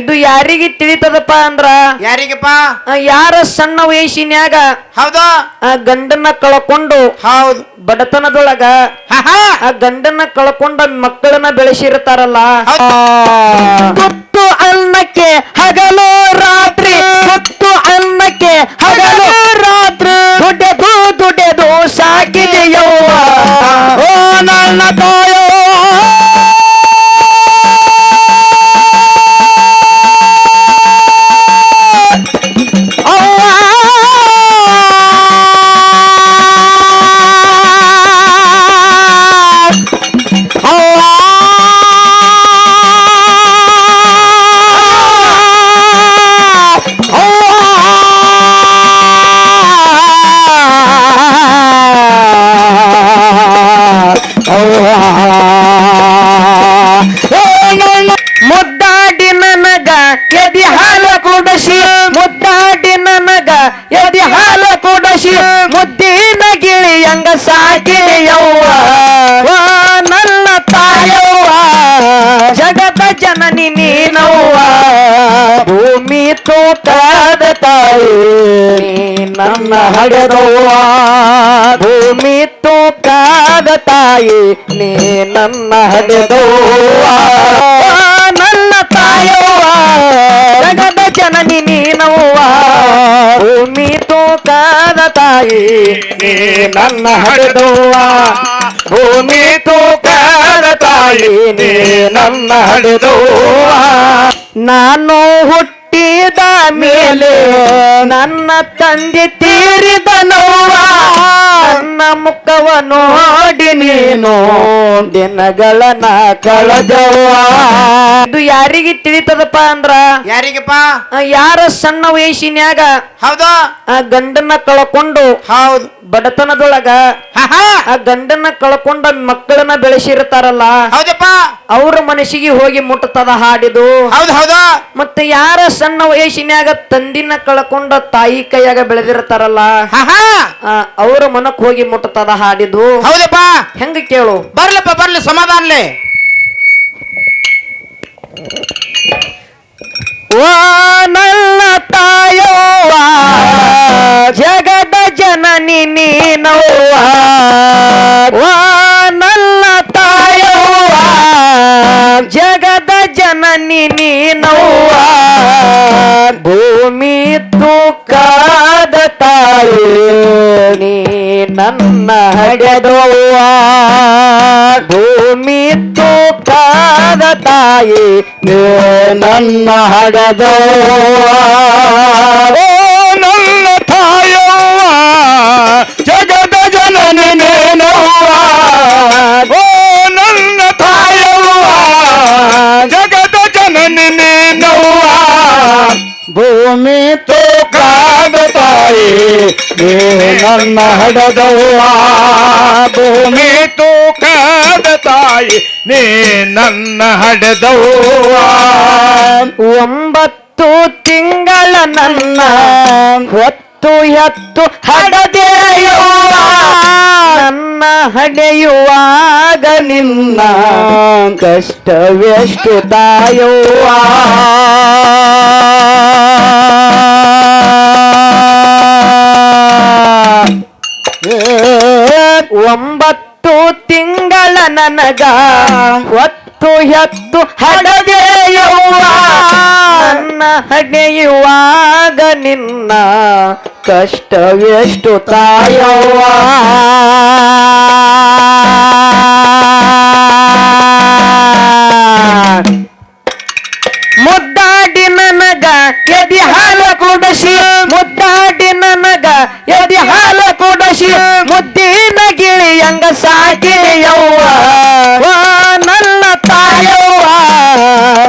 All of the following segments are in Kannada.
ಇದು ಯಾರಿಗೆ ತಿಳಿತದಪ್ಪ ಅಂದ್ರ ಯಾರಿಗಪ್ಪ? ಯಾರ ಸಣ್ಣ ವಯಸ್ಸಿನ್ಯಾಗ ಹೌದು ಆ ಗಂಡನ್ನ ಕಳ್ಕೊಂಡು ಹೌದು ಬಡತನದೊಳಗ ಆ ಗಂಡನ್ನ ಕಳ್ಕೊಂಡ ಮಕ್ಕಳನ್ನ ಬೆಳೆಸಿರ್ತಾರಲ್ಲ, ತುತ್ತು ಅನ್ನಕ್ಕೆ ಹಗಲು ರಾತ್ರಿ, ತುತ್ತು ಅನ್ನಕ್ಕೆ ಹಗಲು ರಾತ್ರಿ ದುಡ್ಡೆದು ಸಾಕಿದೆಯವ್ವ ಓ ನನ್ನ ತಾಯೋ. ಮುದ್ದಾಡಿ ನನಗ ಎದಿ ಹಾಲ ಕುಡಸಿ, ಮುದ್ದಾಡಿ ನನಗ ಎದಿ ಹಾಲ ಕುಡಸಿ, ಮುದ್ದಿನ ಗಿಳಿಯಂಗ ಸಾಕಿದೆಯವ್ವ ನನ್ನ ತಾಯವ್ವ, ಜಗದ ಜನನಿ ನೀನವ್ವ, ಭೂಮಿ ತೂಕದ ತಾಯಿ ನನ್ನ ಹಡೆದವ್ವ, ಭೂಮಿ ತೂಕದ ತಾಯಿ ನೀ ನನ್ನ ಹಡೆದವ್ವ ನನ್ನ ತಾಯವ್ವ, ಜಗದ ಜನನಿ ನೀನವ್ವ, ಭೂಮಿ ತೂಕದ ತಾಯಿ ನೀ ನನ್ನ ಹಡೆದವ್ವ, ಭೂಮಿ ತೂಕದ ತಾಯಿ ನೀ ನನ್ನ ಹಡೆದವ್ವ. ನಾನು ಹುಟ್ಟಿದ ಮೇಲೆ ನನ್ನ ತಂದೆ ತೀರಿದನವ್ವ, ನನ್ನ ಮುಖವ ನೋಡಿ ನೀನು ದಿನಗಳನ್ನ ಕಳೆದವ್ವ. ಇದು ಯಾರಿಗೆ ತಿಳಿತದಪ್ಪ ಅಂದ್ರ ಯಾರಿಗಪ್ಪ? ಯಾರ ಸಣ್ಣ ವಯಸ್ಸಿನ್ಯಾಗ ಹೌದು ಆ ಗಂಡನ್ನ ಕಳ್ಕೊಂಡು ಹೌದು ಬಡತನದೊಳಗ ಆ ಗಂಡನ್ನ ಕಳ್ಕೊಂಡ ಮಕ್ಕಳನ್ನ ಬೆಳೆಸಿರ್ತಾರಲ್ಲ, ಹೌದಪ್ಪ, ಅವ್ರ ಮನಸ್ಸಿಗೆ ಹೋಗಿ ಮುಟ್ಟತದ ಹಾಡಿದು. ಹೌದು ಹೌದು. ಮತ್ತೆ ಯಾರ ಸಣ್ಣ ವಯಸ್ಸಿನ್ಯಾಗ ತಂದಿನ ಕಳ್ಕೊಂಡ ತಾಯಿ ಕೈಯಾಗ ಬೆಳೆದಿರ್ತಾರಲ್ಲ, ಅವ್ರ ಮನಕ್ ಹೋಗಿ ಮುಟ್ಟತದ ಹಾಡಿದು. ಹೌದಪ್ಪ, ಹೆಂಗ ಕೇಳು, ಬರ್ಲಪ್ಪ ಬರ್ಲಿ ಸಮಾಧಾನಲೆ. ಓ ನನ್ನ ತಾಯವ್ವ, ಜಗದ ಜನನಿ ನೀನವ್ವ, ಓ ನನ್ನ ತಾಯವ್ವ, ಜಗದ ಜನನಿ ನೀನವ್ವ, ಭೂಮಿ ತೂಕದ ತಾಯಿ ನೀ ನನ್ನ ಹಡೆದವ್ವ, ಭೂಮಿ ತೂಕದ ತಾಯಿ ನೀ ನನ್ನ ಹಡೆದವ್ವ. ಓ ನನ್ನ ತಾಯವ್ವ, ಜಗದ ಜನನಿ ನೀನವ್ವ, ಓ ನನ್ನ ತಾಯವ್ವ, ಜಗದ ಜನನಿ ನೀನವ್ವ, ಭೂಮಿ ತೂಕದ ತಾಯಿ ನೀ ನನ್ನ ಹಡೆದವ್ವ, ಭೂಮಿ ತೂಕದ ತಾಯಿ ನೀ ನನ್ನ ಹಡೆದವ್ವ. 9 ತಿಂಗಳ ನನ್ನ ಹೊತ್ತು ಎತ್ತು ಹಡದೆಯವ್ವ, ನನ್ನ ಹಡೆಯುವಾಗ ನಿನ್ನ ಕಷ್ಟವೆಷ್ಟು ತಾಯವ್ವ. 9 ತಿಂಗಳ ನನಗ ಹೊತ್ತು ಎತ್ತು ಹಡದೆಯವ್ವ, ನನ್ನ ಹಡೆಯುವಾಗ ನಿನ್ನ ಕಷ್ಟವೆಷ್ಟು ತಾಯವ್ವ. ಮುದ್ದಾಡಿ ನನಗ ಎದಿ ಹಾಲ ಕುಡಸಿ, ಮುದ್ದಾಡಿ ನನಗ ಎದಿ ಹಾಲ ಕುಡಸಿ, ಮುದ್ದಿನ ಗಿಳಿಯಂಗ ಸಾಕಿದೆಯವ್ವ ನನ್ನ ತಾಯವ್ವ,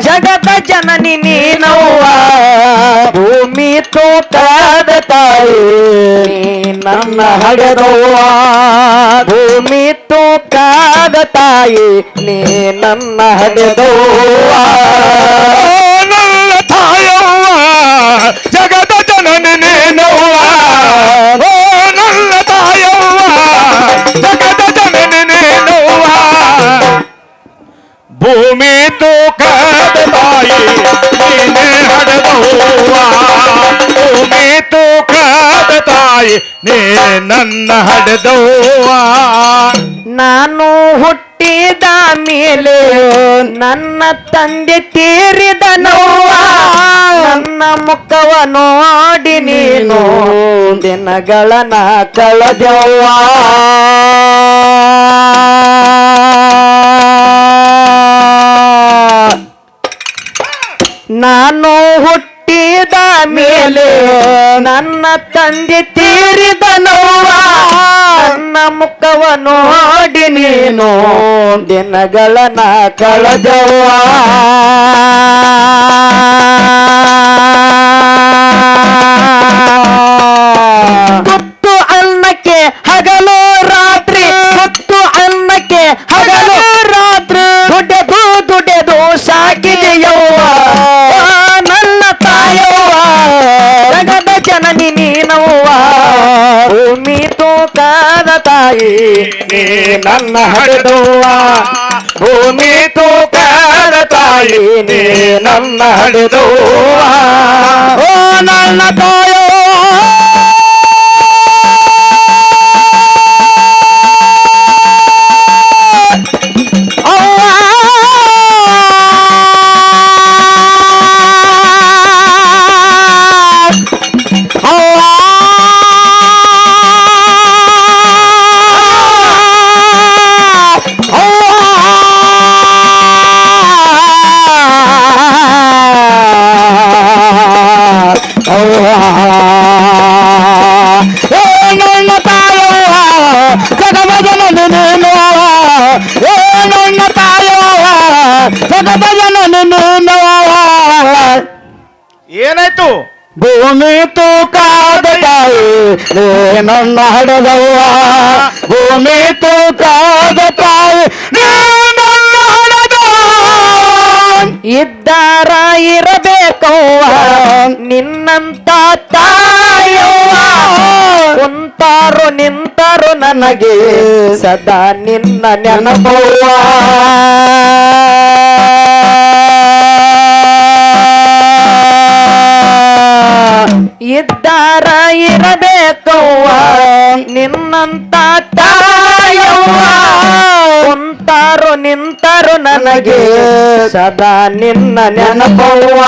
ಜಗದ ಜನನಿ ನೀನವ್ವ, ಭೂಮಿ ತೂಕದ ತಾಯಿ ನನ್ನ ಹಡೆದವ್ವ, ಭೂಮಿ ತೂಕದ ತಾಯಿ ನೀ ನನ್ನ ಹಡೆದವ್ವ. ನನ್ನ ತಾಯವ್ವ, ಜಗದ ಜನನಿ ನೀನವ್ವ, ಓ ನನ್ನ ತಾಯವ್ವ, ಜಗದ ಜನನಿ ನೀನವ್ವ, ಭೂಮಿ ತೂಕದ ತಾಯಿ ನೀ ನೀ ನನ್ನ ಹಡೆದವ್ವ. ನಾನು ಹುಟ್ಟಿದ ಮೇಲೆ ನನ್ನ ತಂದೆ ತೀರಿದ ನೋವ, ನನ್ನ ಮುಖವ ನೋಡಿ ನೀನು ದಿನಗಳನ್ನ ಕಳೆದವ್ವ. ನಾನು ಹುಟ್ಟಿದ ಮೇಲೆ ನನ್ನ ತಂದೆ ತೀರಿದ ನೋವ, ನನ್ನ ಮುಖವ ನೋಡಿ ನೀನು ದಿನಗಳನ್ನ ಕಳೆದವ್ವ. ತುತ್ತು ಅನ್ನಕ್ಕೆ ಹಗಲು ರಾತ್ರಿ, ತುತ್ತು ಅನ್ನಕ್ಕೆ ಹಗಲು ರಾತ್ರಿ, ದುಡೆದು ಸಾಕಿದೆಯವ್ವ ನನ್ನ ತಾಯವ್ವ. ಜಗದ ಜನನಿ ನೀನವ್ವ, ಭೂಮಿ ತೂಕದ ತಾಯಿ ನೀ ನನ್ನ ಹಡೆದವ್ವ. ಭೂಮಿ ತೂಕದ ತಾಯಿ ನೀ ನನ್ನ ಹಡೆದವ್ವ. ಓ ನನ್ನ ತಾಯವ್ವ. ಏನಾಯ್ತು? ಭೂಮಿ ತೂಕಾದ ತಾಯಿ ನೀ ನನ್ನ ಹಡೆದವ್ವ. ಭೂಮಿ ತೂಕಾದ ತಾಯಿ ನೀ ನನ್ನ ಹಡೆದವ್ವ. ಇದ್ದಾರ ಇರಬೇಕವ್ವ ನಿನ್ನಂತ ತಾಯವ್ವ. ಕುಂತಾರು ನಿಂತರು ನನಗೆ ಸದಾ ನಿನ್ನ ನೆನಪವ್ವ. ಇದ್ದಾರ ಇರಬೇಕವ್ವ ನಿನ್ನಂತ ತಾಯವ್ವ. ಕುಂತಾರು ನಿಂತರು ನನಗೆ ಸದಾ ನಿನ್ನ ನೆನಪವ್ವ.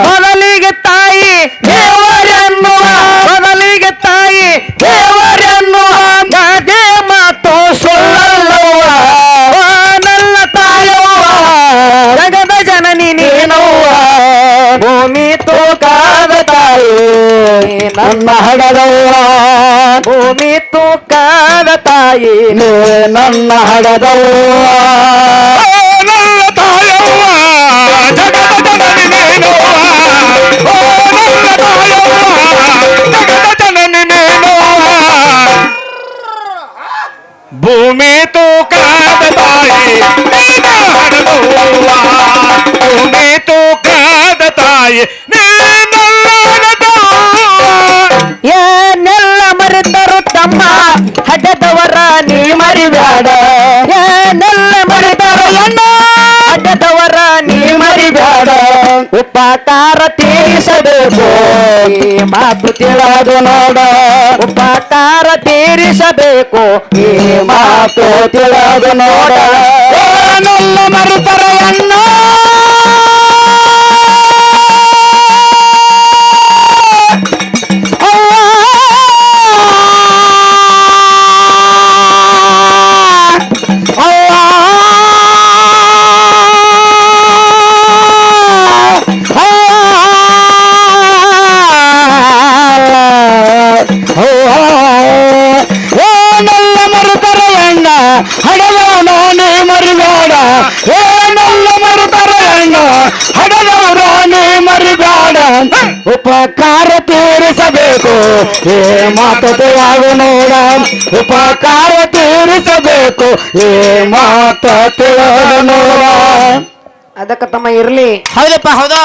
ಮೊದಲಿಗೆ ತಾಯಿ ದೇವರೆನ್ನುವ, ಮೊದಲಿಗೆ ತಾಯಿ ದೇವರೆನ್ನುವ ಗಾದೆ ಮಾತು ಸುಳ್ಳಲ್ಲವ್ವ. ನನ್ನ ತಾಯವ್ವ ಜಗದ ಜನನಿ ನೀನವ್ವ. ಭೂಮಿ ತೂಕಾದ ತಾಯಿ ನನ್ನ ಹಡೆದವ್ವ. ಭೂಮಿ ತೂಕಾದ ತಾಯಿ ನನ್ನ ಹಡೆದವ್ವ. ನನ್ನ ತಾಯವ್ವ ಜಗದ ಜನನಿ ನೀನವ್ವ. ಓ ನನ್ನ ತಾಯವ್ವ ಜಗದ ಜನನಿ ನೀನವ್ವ. ಭೂಮಿ ತೂಕಾದ ತಾಯಿ ನೀನ ಹಡೆದವ್ವ. ಭೂಮಿ ತೂಕಾದ ತಾಯಿ ನೀನಲ್ಲ ಹಡೆದವ್ವ. ಏನೆಲ್ಲ ಮರೆತರು ತಮ್ಮ ಹಡೆದವರ ನೀ ಮರಿಬ್ಯಾಡ. ಏನೆಲ್ಲ ಮರೆತರು ಎನ್ನ ಹಡೆದವರ ನೀ ಮರಿಬ್ಯಾಡ. ಉಪಕಾರ ತೀರಿಸಬೇಕು ಈ ಮಾತು ತಿಳಿದು ನೋಡ. ಉಪಕಾರ ತೀರಿಸಬೇಕು ಈ ಮಾತು ತಿಳಿದು ನೋಡ. ಏನೆಲ್ಲ ಮರೆತರು ಎನ್ನ ಏನೆಲ್ಲ ಮರುತರ ಎಣ್ಣ ಹಡದವನ ನೀ ಮರಿಬೇಡ. ಏನೆಲ್ಲ ಮರುತರ ಎಣ್ಣ ಹಡದವರ ನೀ ಮರಿಬೇಡ. ಉಪಕಾರ ತೀರಿಸಬೇಕು ಏ ಮಾತು ತಿಳಿದು ನೋಡ. ಉಪಕಾರ ತೀರಿಸಬೇಕು ಏ ಮಾತು ತಿಳಿದು ನೋಡ. ಅದಕ್ಕೆ ತಮ್ಮ ಇರ್ಲಿ. ಹೌದಪ್ಪ ಹೌದು.